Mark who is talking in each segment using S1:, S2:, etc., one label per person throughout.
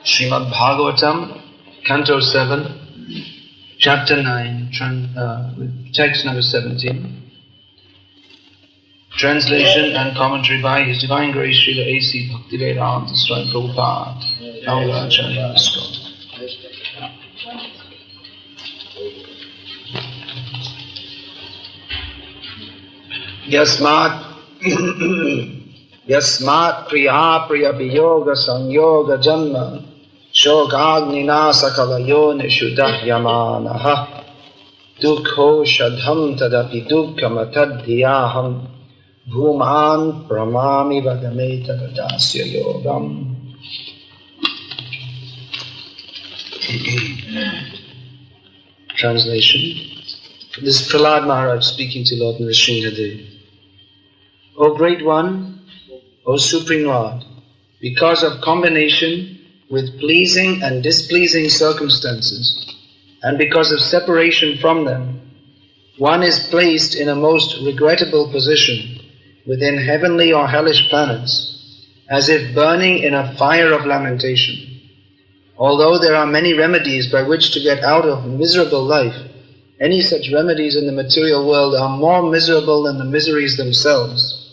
S1: Srimad Bhagavatam, Canto 7, Chapter 9, text number 17. Translation and commentary by His Divine Grace Srila A.C. Bhaktivedanta Swami Prabhupada, Acharya Scott. Yasmat priya priya viyoga sanyoga janma shogagnina sakalayo nishudahyamanaha dukho shadham tadapi dukkhamatadhyaham bhuman pramami vagameta vadasya yogam. Translation. This is Prahlada Maharaja speaking to Lord Nrsimhadev. O Great One, O Supreme Lord, because of combination with pleasing and displeasing circumstances, and because of separation from them, one is placed in a most regrettable position within heavenly or hellish planets, as if burning in a fire of lamentation. Although there are many remedies by which to get out of miserable life, any such remedies in the material world are more miserable than the miseries themselves.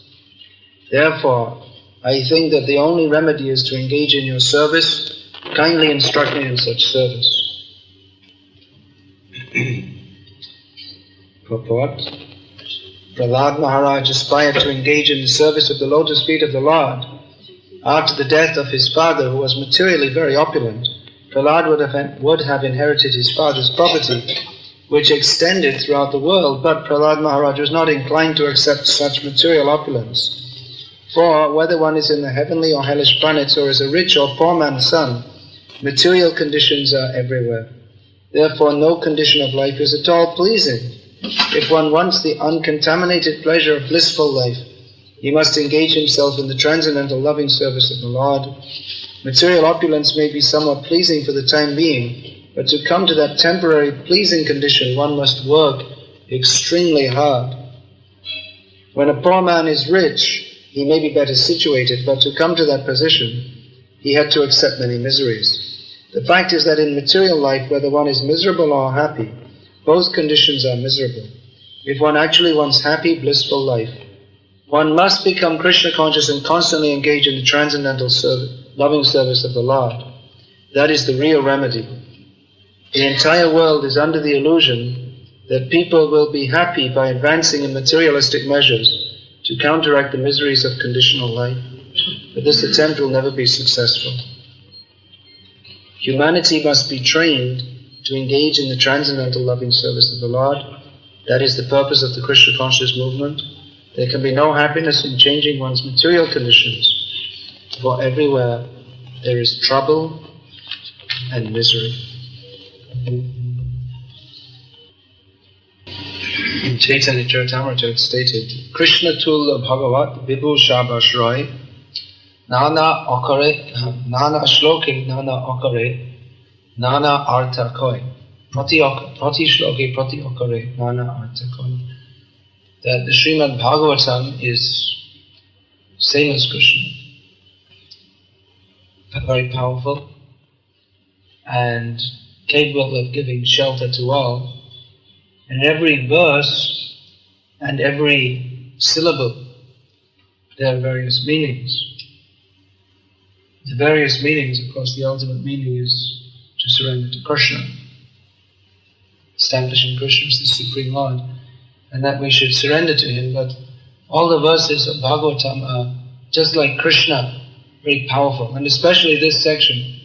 S1: Therefore, I think that the only remedy is to engage in your service. Kindly instruct me in such service. Purport. Prahlada Maharaja aspired to engage in the service of the lotus feet of the Lord. After the death of his father, who was materially very opulent, Prahlada would have inherited his father's property, which extended throughout the world, but Prahlada Maharaja was not inclined to accept such material opulence. For whether one is in the heavenly or hellish planets or is a rich or poor man's son, material conditions are everywhere. Therefore no condition of life is at all pleasing. If one wants the uncontaminated pleasure of blissful life, he must engage himself in the transcendental loving service of the Lord. Material opulence may be somewhat pleasing for the time being, but to come to that temporary pleasing condition, one must work extremely hard. When a poor man is rich, he may be better situated, but to come to that position, he had to accept many miseries. The fact is that in material life, whether one is miserable or happy, both conditions are miserable. If one actually wants happy, blissful life, one must become Krishna conscious and constantly engage in the transcendental loving service of the Lord. That is the real remedy. The entire world is under the illusion that people will be happy by advancing in materialistic measures to counteract the miseries of conditional life, but this attempt will never be successful. Humanity must be trained to engage in the transcendental loving service of the Lord. That is the purpose of the Krishna conscious movement. There can be no happiness in changing one's material conditions, for everywhere there is trouble and misery. In Chaitanya Charitamrita it's stated, Krishna Tulla Bhagavat Vibhu Shabashroy Nana Okare, Nana Shloke, Nana Okare, Nana Artha Koi. Prati Shloke, Prati Okare, Nana Artha Koi. That the Srimad Bhagavatam is same as Krishna, very powerful and capable of giving shelter to all. In every verse and every syllable, there are various meanings. The various meanings, of course, the ultimate meaning is to surrender to Krishna, establishing Krishna as the Supreme Lord, and that we should surrender to Him. But all the verses of Bhagavatam are just like Krishna, very powerful, and especially this section.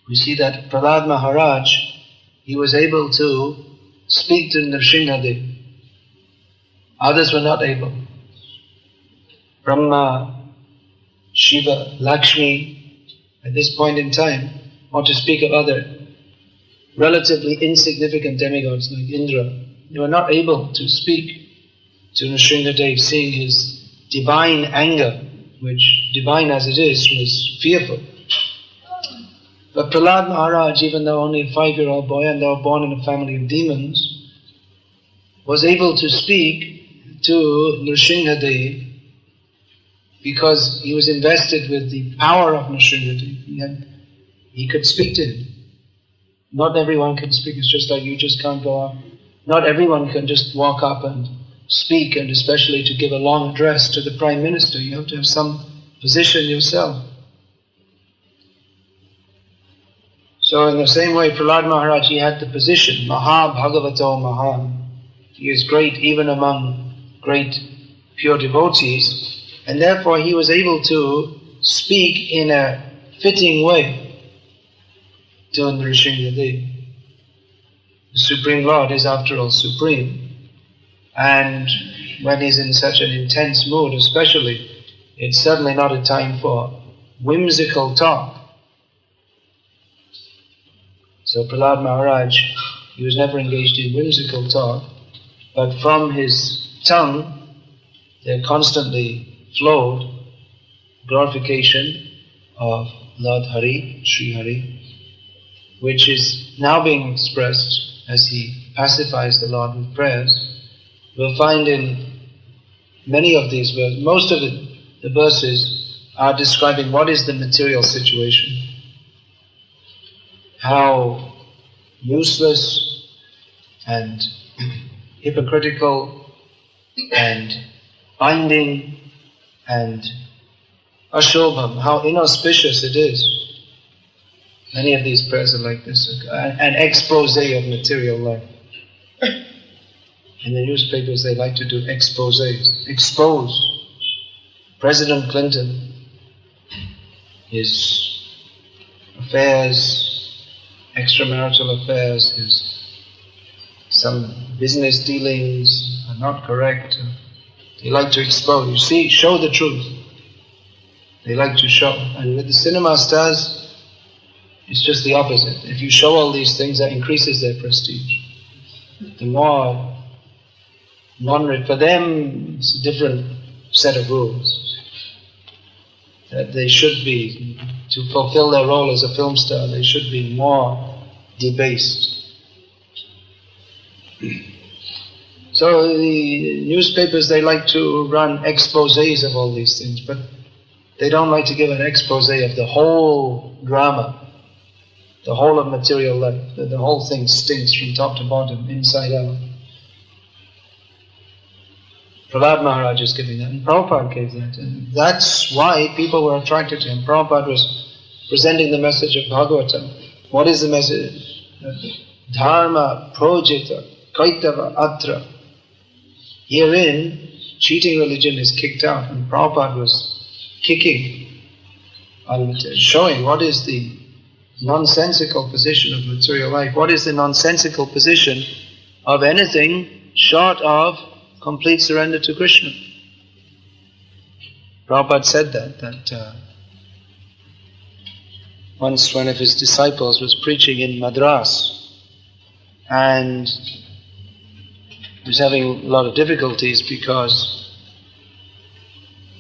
S1: We see that Prahlada Maharaj, he was able to speak to Nrsimhadev. Others were not able. Brahma, Shiva, Lakshmi, at this point in time, or to speak of other relatively insignificant demigods like Indra, they were not able to speak to Nrsimhadev, seeing his divine anger, which, divine as it is, was fearful. But Prahlada Maharaj, even though only a 5-year-old boy and though born in a family of demons, was able to speak to Nrsimhadev because he was invested with the power of Nrsimhadev. He could speak to him. Not everyone can speak. It's just like you just can't go up. Not everyone can just walk up and speak, and especially to give a long address to the Prime Minister. You have to have some position yourself. So in the same way, Prahlada Maharaj, he had the position, Maha Bhagavato Mahan. He is great even among great pure devotees, and therefore he was able to speak in a fitting way to Nrsimhadev. The Supreme Lord is after all supreme, and when he's in such an intense mood especially, it's certainly not a time for whimsical talk. So Prahlada Maharaj, he was never engaged in whimsical talk, but from his tongue there constantly flowed glorification of Lord Hari, Sri Hari, which is now being expressed as he pacifies the Lord with prayers. We'll find in many of these verses, most of the verses are describing what is the material situation, how useless and hypocritical and binding and ashobham, how inauspicious it is. Many of these prayers are like this, an expose of material life. In the newspapers they like to do exposés. Expose President Clinton, his affairs, extramarital affairs, some business dealings are not correct. They like to expose. You see, show the truth. They like to show. And with the cinema stars, it's just the opposite. If you show all these things, that increases their prestige. The more for them, it's a different set of rules. That they should be, to fulfill their role as a film star, they should be more debased. So the newspapers, they like to run exposés of all these things, but they don't like to give an exposé of the whole drama, the whole of material life, that the whole thing stinks from top to bottom, inside out. Prahlada Maharaj is giving that, and Prabhupada gave that, and that's why people were attracted to him. Prabhupada was presenting the message of Bhagavatam. What is the message? Dharma projita kaitava atra. Herein, cheating religion is kicked out, and Prabhupada was kicking, showing what is the nonsensical position of material life, what is the nonsensical position of anything short of complete surrender to Krishna. Prabhupada said that once one of his disciples was preaching in Madras, and he was having a lot of difficulties because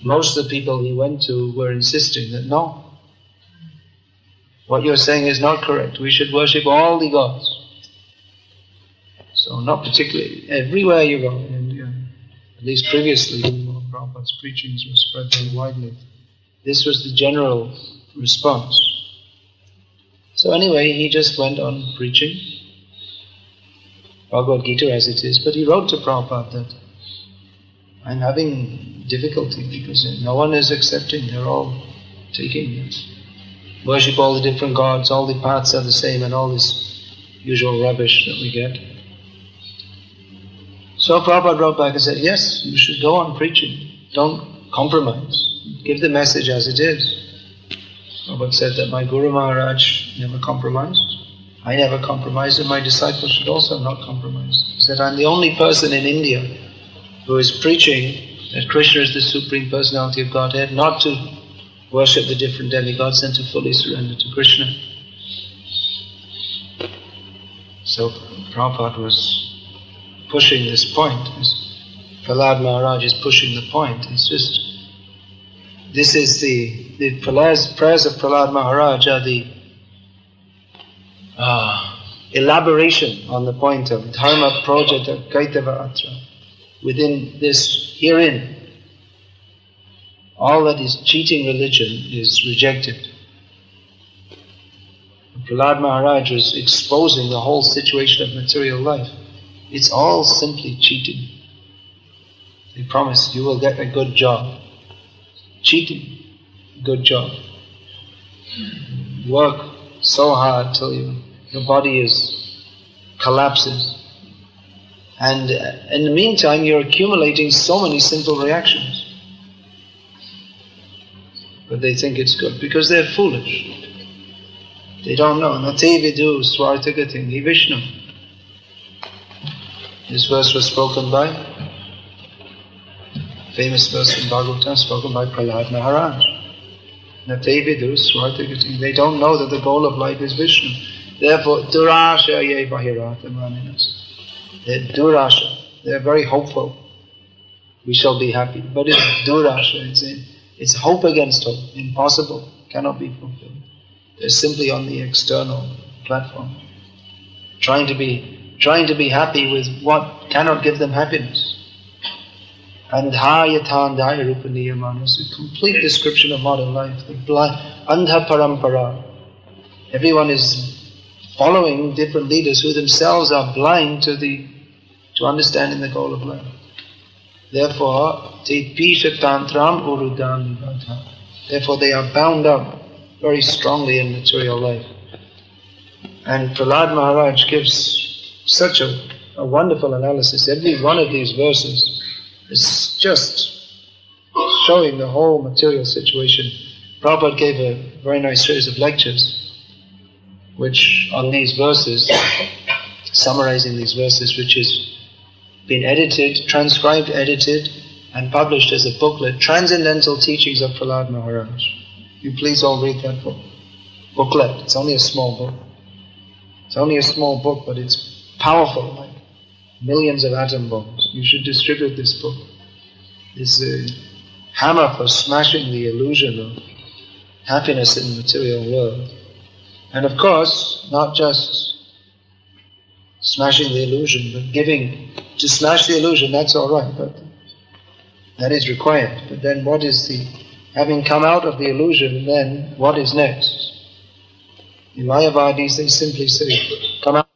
S1: most of the people he went to were insisting that no, what you're saying is not correct. We should worship all the gods. So not particularly, everywhere you go in India, at least previously, Prabhupada's preachings were spread very widely. This was the general response. So anyway, he just went on preaching Bhagavad Gita as it is, but he wrote to Prabhupada that I'm having difficulty because no one is accepting, they're all taking worship all the different gods, all the paths are the same, and all this usual rubbish that we get. So Prabhupada wrote back and said, yes, you should go on preaching, don't compromise, give the message as it is. Prabhupada said that my Guru Maharaj never compromised, I never compromised, and my disciples should also not compromise. He said, I'm the only person in India who is preaching that Krishna is the Supreme Personality of Godhead, not to worship the different demigods and to fully surrender to Krishna. So Prabhupada was pushing this point. Prahlada Maharaj is pushing the point. It's just, this is the prayers of Prahlada Maharaj are the elaboration on the point of Dharma Projata Kaitava Atra. Within this, herein, all that is cheating religion is rejected. Prahlada Maharaj was exposing the whole situation of material life. It's all simply cheating. They promise you will get a good job. Cheating, good job. Work so hard till your body collapses. And in the meantime, you're accumulating so many sinful reactions. But they think it's good because they're foolish. They don't know. Nate vidu swartagating hi Vishnu. This verse was spoken by, famous verse in Bhagavatam, spoken by Prahlada Maharaja. Nate vidu swartagating. They don't know that the goal of life is Vishnu. Therefore, durasha ye bahirata maninas. They're durasha. They're very hopeful. We shall be happy. But it's durasha. It's hope against hope. Impossible. Cannot be fulfilled. They're simply on the external platform, trying to be happy with what cannot give them happiness. Andha yathandaya rupaniya manas, a complete description of modern life. The andha parampara. Everyone is following different leaders who themselves are blind to understanding the goal of life. Therefore, te pisha tantram urudam nivadha. Therefore, they are bound up very strongly in material life. And Prahlada Maharaj gives such a wonderful analysis. Every one of these verses is just showing the whole material situation. Prabhupada gave a very nice series of lectures which on these verses, summarizing these verses, which has been edited, transcribed, edited and published as a booklet, Transcendental Teachings of Prahlada Maharaj. You please all read that booklet. It's only a small book. It's only a small book, but it's powerful, like millions of atom bombs. You should distribute this book. It's a hammer for smashing the illusion of happiness in the material world. And of course, not just smashing the illusion, but giving. To smash the illusion, that's all right, but that is required. But then what is having come out of the illusion, then what is next? In Mayavadis, they simply say, come out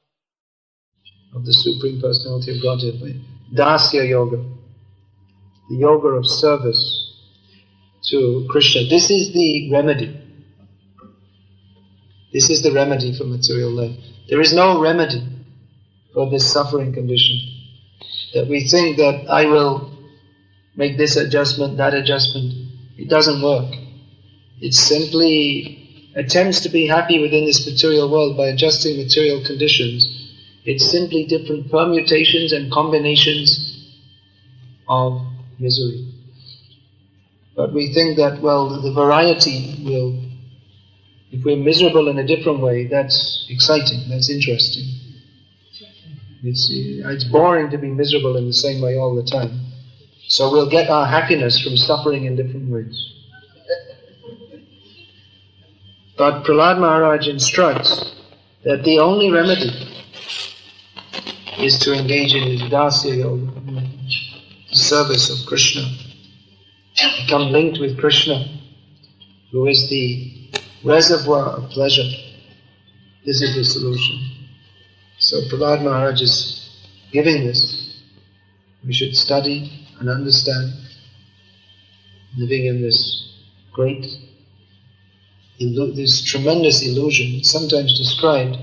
S1: of the Supreme Personality of Godhead by Dasya Yoga, the yoga of service to Krishna. This is the remedy. This is the remedy for material life. There is no remedy for this suffering condition. That we think that I will make this adjustment, that adjustment. It doesn't work. It simply attempts to be happy within this material world by adjusting material conditions. It's simply different permutations and combinations of misery. But we think that, well, the variety will, if we're miserable in a different way, that's exciting, that's interesting. It's boring to be miserable in the same way all the time. So we'll get our happiness from suffering in different ways. But Prahlada Maharaj instructs that the only remedy is to engage in this Dasya Yoga, the service of Krishna. Become linked with Krishna, who is the reservoir of pleasure. This is the solution. So Prahlada Maharaj is giving this. We should study and understand, living in this great, this tremendous illusion. It's sometimes described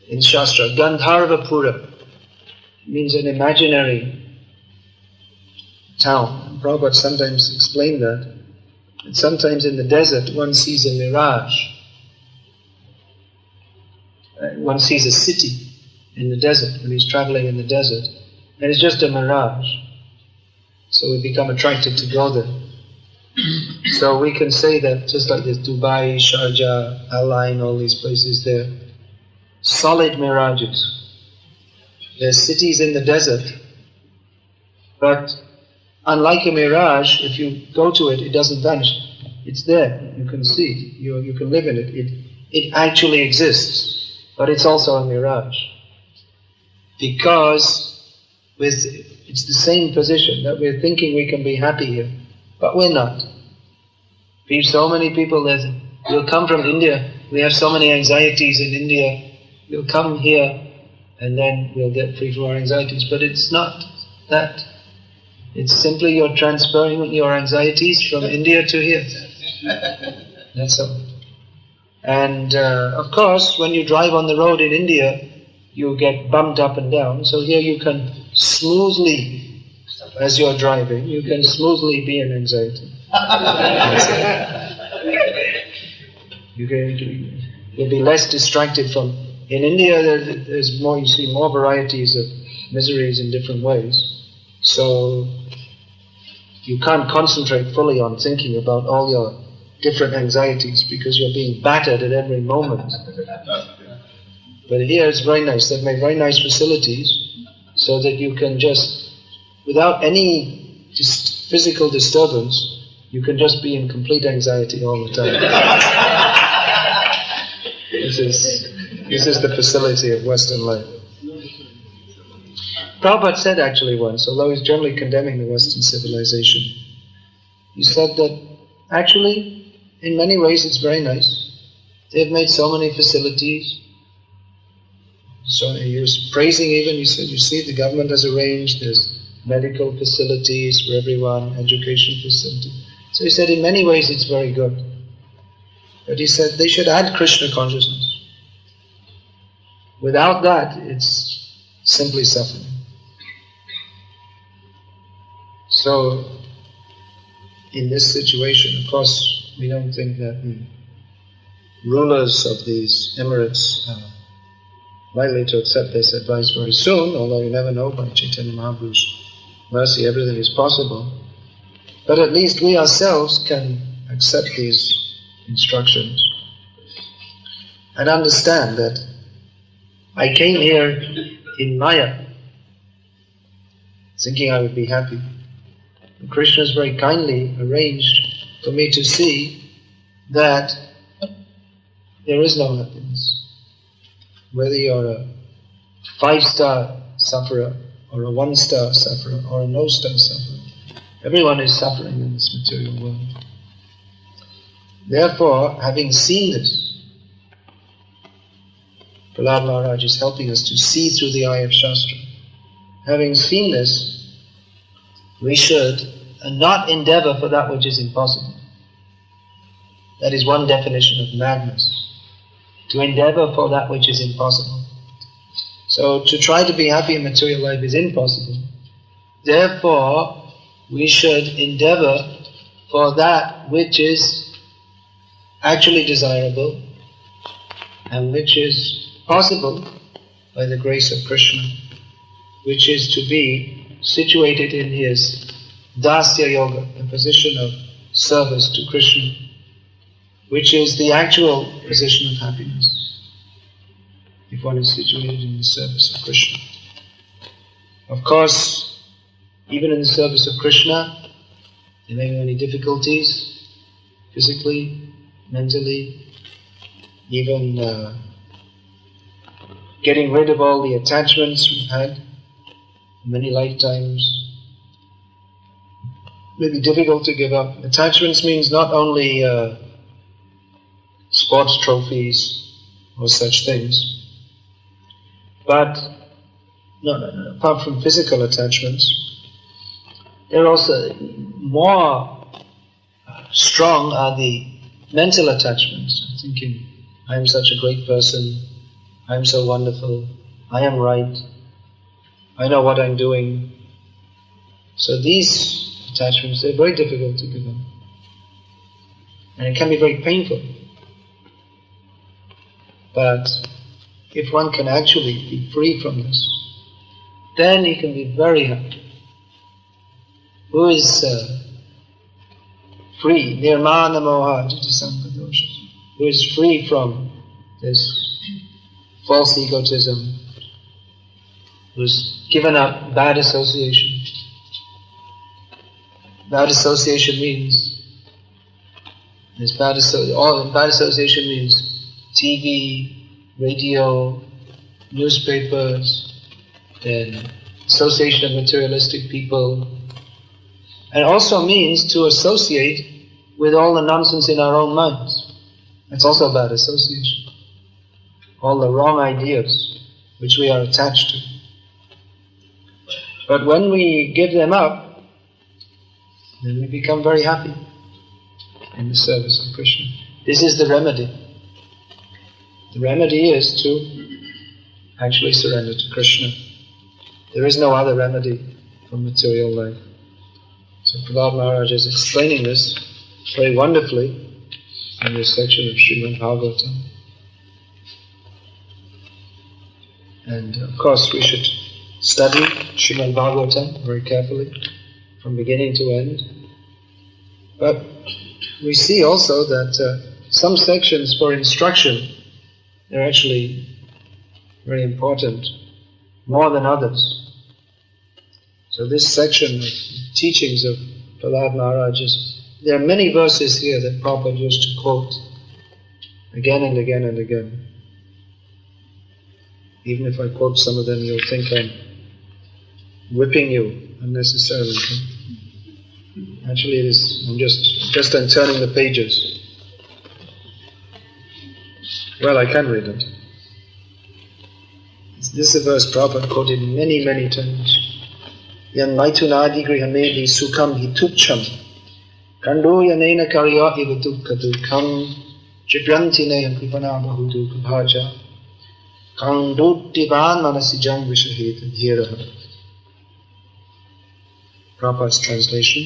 S1: in Shastra, Gandharva Pura. It means an imaginary town. And Prabhupada sometimes explained that. And sometimes in the desert one sees a mirage. One sees a city in the desert when he's traveling in the desert. And it's just a mirage. So we become attracted to go there. So we can say that just like this Dubai, Sharjah, Al Ain, all these places, they're solid mirages. They're cities in the desert. But unlike a mirage, if you go to it, it doesn't vanish. It's there. You can see it. You can live in it. It actually exists. But it's also a mirage. Because It's the same position, that we're thinking we can be happy here, but we're not. So many people, we'll come from India, we have so many anxieties in India, we'll come here and then we'll get free from our anxieties, but it's not that. It's simply you're transferring your anxieties from India to here. That's all. And of course, when you drive on the road in India, you get bumped up and down. So here you can smoothly, as you're driving, you can smoothly be in anxiety. You'll be less distracted from. In India, there's more. You see more varieties of miseries in different ways. So you can't concentrate fully on thinking about all your different anxieties because you're being battered at every moment. But here it's very nice. They've made very nice facilities so that you can just, without any physical disturbance, you can just be in complete anxiety all the time. This is the facility of Western life. Prabhupada said actually once, although he's generally condemning the Western civilization, he said that actually, in many ways it's very nice. They've made so many facilities. So he was praising even, he said, you see, the government has arranged, there's medical facilities for everyone, education facilities. So he said, in many ways it's very good. But he said, they should add Krishna consciousness. Without that, it's simply suffering. So, in this situation, of course, we don't think that the rulers of these emirates are likely to accept this advice very soon, although you never know, by Chaitanya Mahaprabhu's mercy everything is possible. But at least we ourselves can accept these instructions and understand that I came here in Maya thinking I would be happy. And Krishna has very kindly arranged for me to see that there is no happiness. Whether you're a 5-star sufferer or a 1-star sufferer or a no-star sufferer, everyone is suffering in this material world. Therefore, having seen this, Prahlada Maharaja is helping us to see through the eye of Shastra. Having seen this, we should not endeavor for that which is impossible. That is one definition of madness. To endeavor for that which is impossible. So to try to be happy in material life is impossible. Therefore, we should endeavor for that which is actually desirable and which is possible by the grace of Krishna, which is to be situated in his Dasya Yoga, a position of service to Krishna, which is the actual position of happiness, if one is situated in the service of Krishna. Of course, even in the service of Krishna, there may be many difficulties, physically, mentally, even getting rid of all the attachments we've had many lifetimes. It may be difficult to give up. Attachments means not only sports trophies or such things, but apart from physical attachments, there are also more strong are the mental attachments. Thinking, I am such a great person, I am so wonderful, I am right, I know what I'm doing. So these attachments, they're very difficult to give up. And it can be very painful. But if one can actually be free from this, then he can be very happy. Who is free? Nirmana moha jita sampadosha. Who is free from this false egotism, who's given up bad association. Bad association means bad association means TV, radio, newspapers, then association of materialistic people. And it also means to associate with all the nonsense in our own minds. That's also bad association. All the wrong ideas which we are attached to. But when we give them up, then we become very happy in the service of Krishna. This is the remedy. The remedy is to actually surrender to Krishna. There is no other remedy for material life. So Prahlada Maharaja is explaining this very wonderfully in this section of Srimad Bhagavatam. And of course we should study Srimad Bhagavatam very carefully from beginning to end. But we see also that some sections for instruction, they're actually very important, more than others. So this section of teachings of Prahlada Maharaja, there are many verses here that Prabhupada used to quote again and again and again. Even if I quote some of them, you'll think I'm whipping you unnecessarily. Actually, it is. I'm turning the pages. Well, I can read it. This is a verse Prabhupada quoted many, many times. Yan maitunadi grihamedi sukham hitupcham kando yanena karya ivadukadukam jibyanti neham kripanabahudu kabhaja kanduddivan manasijam vishaheta dhiraha. Prabhupada's translation.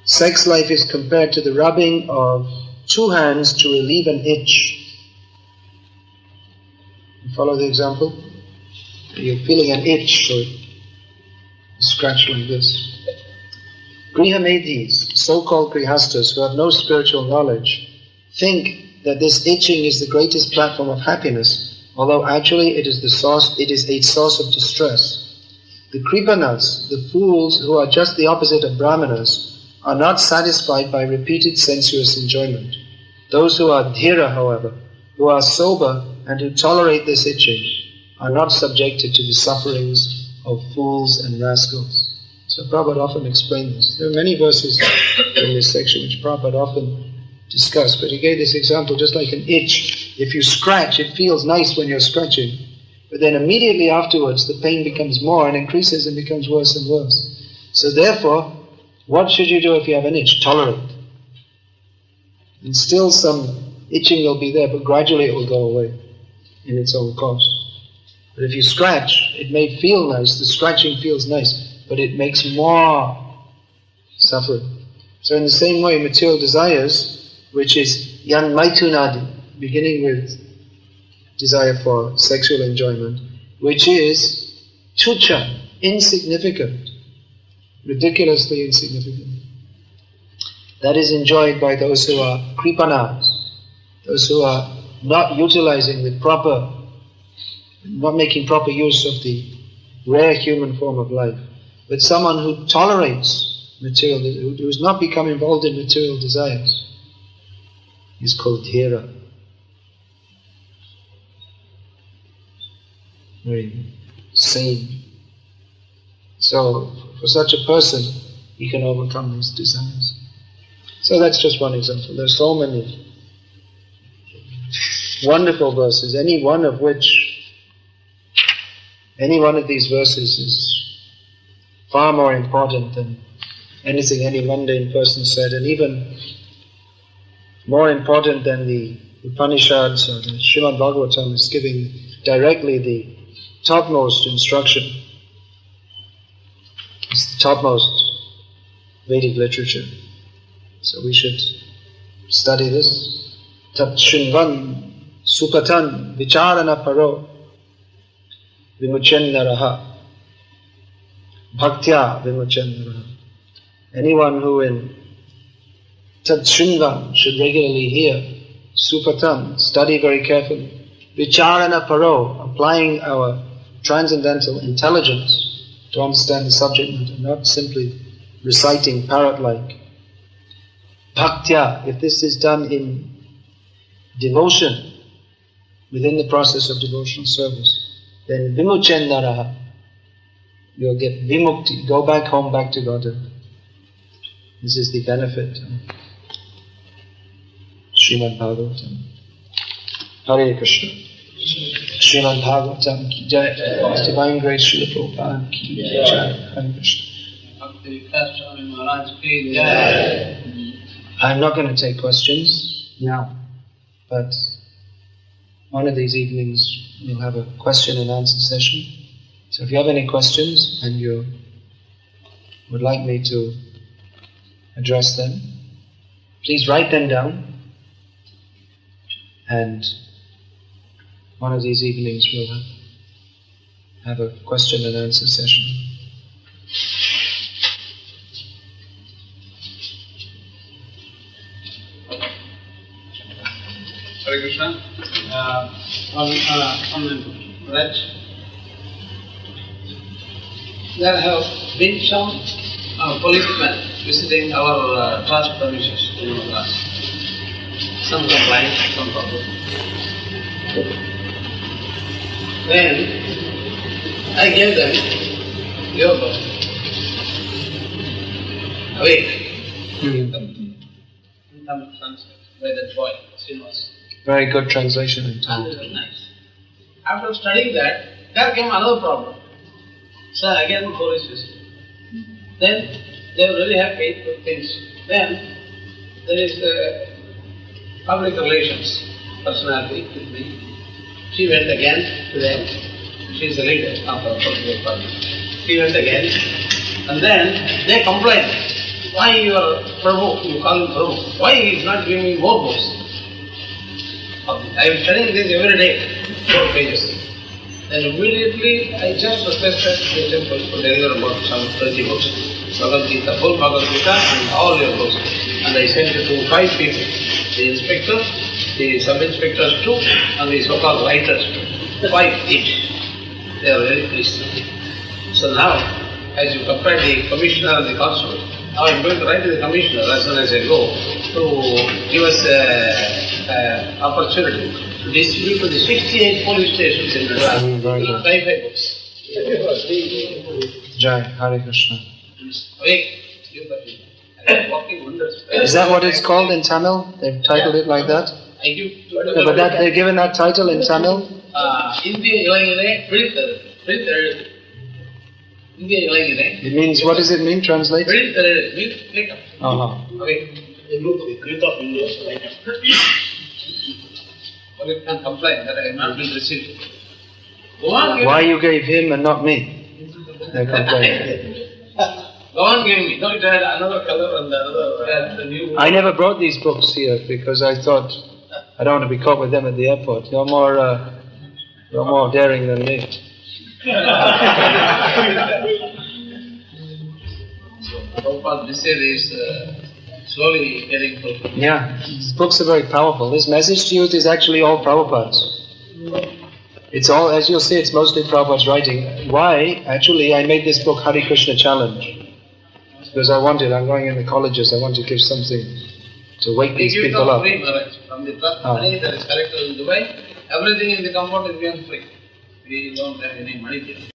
S1: Sex life is compared to the rubbing of two hands to relieve an itch. You follow the example? You're feeling an itch, so you scratch like this. Grihamedis, so-called grihastas who have no spiritual knowledge, think that this itching is the greatest platform of happiness, although actually it is a source of distress. The kripanas, the fools who are just the opposite of brahmanas, are not satisfied by repeated sensuous enjoyment. Those who are dhira, however, who are sober and who tolerate this itching, are not subjected to the sufferings of fools and rascals. So Prabhupada often explained this. There are many verses in this section which Prabhupada often discussed, but he gave this example just like an itch. If you scratch, it feels nice when you're scratching, but then immediately afterwards the pain becomes more and increases and becomes worse and worse. So therefore, what should you do if you have an itch? Tolerate. And still some itching will be there, but gradually it will go away in its own course. But if you scratch, it may feel nice, the scratching feels nice, but it makes more suffering. So in the same way, material desires, which is yan maitunadi, beginning with desire for sexual enjoyment, which is tucha, insignificant, ridiculously insignificant. That is enjoyed by those who are kripanas, those who are not utilizing the proper, not making proper use of the rare human form of life. But someone who tolerates material, who does not become involved in material desires, is called dhira. Very sane. So, for such a person, he can overcome these desires. So that's just one example. There are so many wonderful verses, any one of these verses is far more important than anything any mundane person said, and even more important than the Upanishads or the Srimad Bhagavatam is giving directly the topmost instruction. It's the topmost Vedic literature. So we should study this. Tat shunvan sukatan vicharana paro vimuchen naraha bhaktya vimuchen naraha. Anyone who in tat shunvan should regularly hear supatan, study very carefully, vicharana paro, applying our transcendental intelligence to understand the subject matter, not simply reciting parrot-like. Bhaktya, if this is done in devotion, within the process of devotional service, then vimuchen naraha, you'll get vimukti, go back home, back to Godhead. This is the benefit of Srimad Bhagavatam. Hare Krishna. Srimad Bhagavatam ki jai. His Divine Grace Srila Prabhupada ki jai. Hare Krishna. I'm not going to take questions now, but one of these evenings we'll have a question and answer session. So if you have any questions and you would like me to address them, please write them down, and one of these evenings we'll have a question and answer session.
S2: Hare Krishna. On that, there have been some policemen visiting our transport premises in Madras. Some complaint, some problem. Then I gave them your book. Awake. Some sunset by that boy, Srinivas.
S1: Very good translation in Tamil.
S2: Very nice. After studying that, there came another problem. So again police visit. Then they were really happy with things. Then there is public relations personality with me. She went again to them. She is the leader of our political party. She went again, and then they complained. Why your Prabhu, you call him Prabhu, why he is not giving me more books? I am studying this every day, 4 pages. Then immediately I just requested the temple to deliver about some 20 books. Bhagavad Gita, full Bhagavad Gita and all your books. And I sent it to 5 people. The inspector, the sub-inspectors 2, and the so-called writers 5 each. They are very pleased. So now, as you compare the commissioner and the constable, now I am going to write to the commissioner as soon as I go to give us opportunity to distribute to the 68 police stations in Madras. 5 books.
S1: Jai, Hare Krishna.
S2: Walking wonders.
S1: Is that what it's called in Tamil? They've titled it like that?
S2: I give.
S1: No, but they've given that title in Tamil?
S2: India Ilangile, Priditharu. India Ilangile.
S1: It means, what does it mean, translate?
S2: Priditharu means wake up. Okay.
S3: The group of India, like
S2: But it can complain that I have not been received. Go on,
S1: Why you gave him and not me? They're complaining.
S2: Go on, give me. No, it had another color and the other had the new.
S1: I never brought these books here because I thought I don't want to be caught with them at the airport. You're more daring than me.
S2: Prabhupada, this year is slowly getting full.
S1: Yeah, these books are very powerful. This message to you is actually all Prabhupada's. It's all, as you'll see, it's mostly Prabhupada's writing. Why? Actually, I made this book Hare Krishna Challenge. Because I'm going in the colleges, I want to give something to wake these people up.
S2: Free, Maharaj. From the trust money that is collected in Dubai, everything in the compound is given free. We don't have any money there.